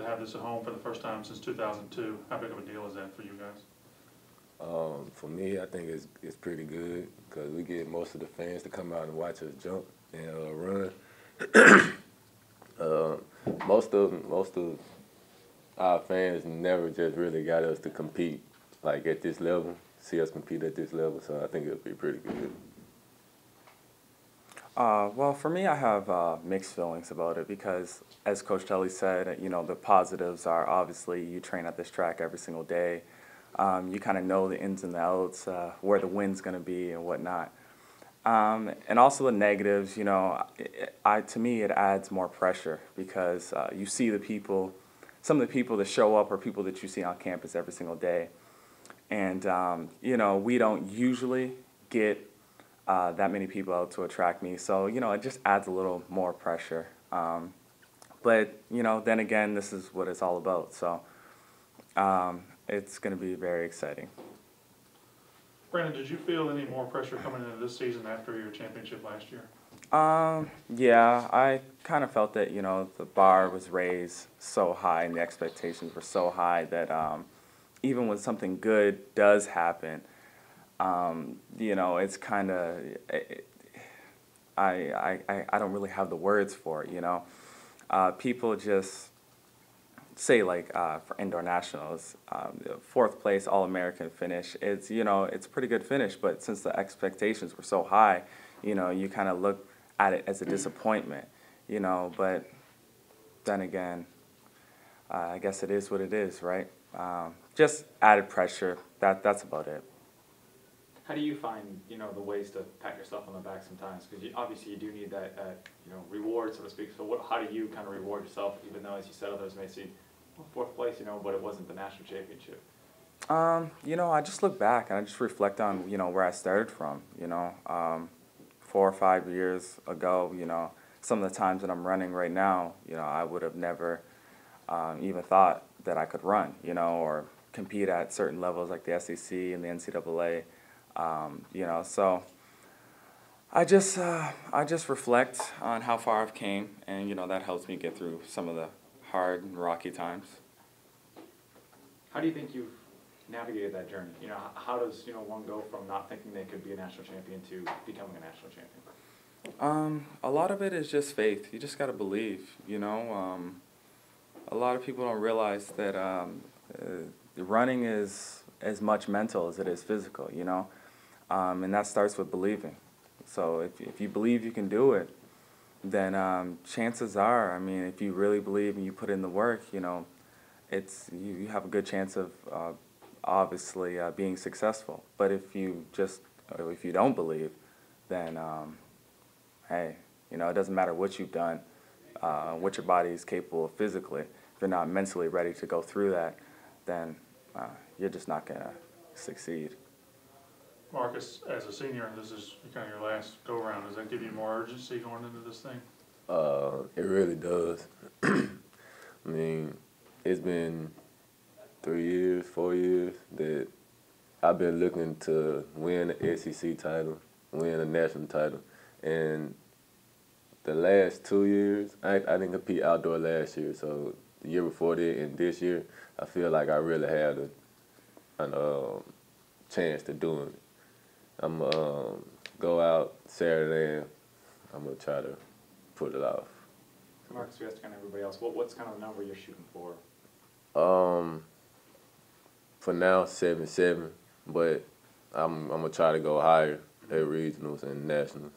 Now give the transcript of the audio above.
have this at home for the first time since 2002. How big of a deal is that for you guys? For me, I think it's pretty good because we get most of the fans to come out and watch us jump and run. uh, most of our fans never just really got us to compete like at this level, see us compete at this level. So I think it'll be pretty good. Well, for me, I have mixed feelings about it because, as Coach Kelly said, you know, the positives are obviously you train at this track every single day. You kind of know the ins and the outs, where the wind's going to be and whatnot. And also the negatives, you know, to me, it adds more pressure because you see the people, some of the people that show up are people that you see on campus every single day. And, you know, we don't usually get that many people out to attract me. So, you know, it just adds a little more pressure. But, you know, then again, this is what it's all about. So it's going to be very exciting. Brandon, did you feel any more pressure coming into this season after your championship last year? Yeah, I kind of felt that, you know, the bar was raised so high and the expectations were so high that even when something good does happen, you know, it's kind of, I don't really have the words for it, you know. People just say, like, for indoor nationals, fourth place All-American finish, it's, you know, it's a pretty good finish, but since the expectations were so high, you know, you kind of look at it as a disappointment, you know, but then again, I guess it is what it is, right? Just added pressure, that's about it. How do you find, you know, the ways to pat yourself on the back sometimes? Because obviously you do need that, you know, reward, so to speak. So how do you kind of reward yourself, even though, as you said, others may see, well, fourth place, you know, but it wasn't the national championship? You know, I just look back and I just reflect on, you know, where I started from, you know. 4 or 5 years ago, you know, some of the times that I'm running right now, you know, I would have never even thought that I could run, you know, or compete at certain levels like the SEC and the NCAA. You know, so I just reflect on how far I've came, and you know that helps me get through some of the hard and rocky times. How do you think you've navigated that journey? You know, how does, you know, one go from not thinking they could be a national champion to becoming a national champion? A lot of it is just faith. You just got to believe. You know, a lot of people don't realize that running is as much mental as it is physical. You know. And that starts with believing. So if you believe you can do it, then chances are, I mean, if you really believe and you put in the work, you know, you have a good chance of obviously being successful. But if you don't believe, then hey, you know, it doesn't matter what you've done, what your body is capable of physically. If you're not mentally ready to go through that, then you're just not gonna succeed. Marcus, as a senior, this is kind of your last go-around. Does that give you more urgency going into this thing? It really does. I mean, it's been 3 years, 4 years that I've been looking to win the SEC title, win a national title. And the last 2 years, I didn't compete outdoor last year. So the year before that and this year, I feel like I really had a chance to do it. I'm going to go out Saturday and I'm going to try to pull it off. So Marcus, we asked kind of everybody else, what's kind of the number you're shooting for? For now, 7-7, but I'm going to try to go higher at regionals and nationals.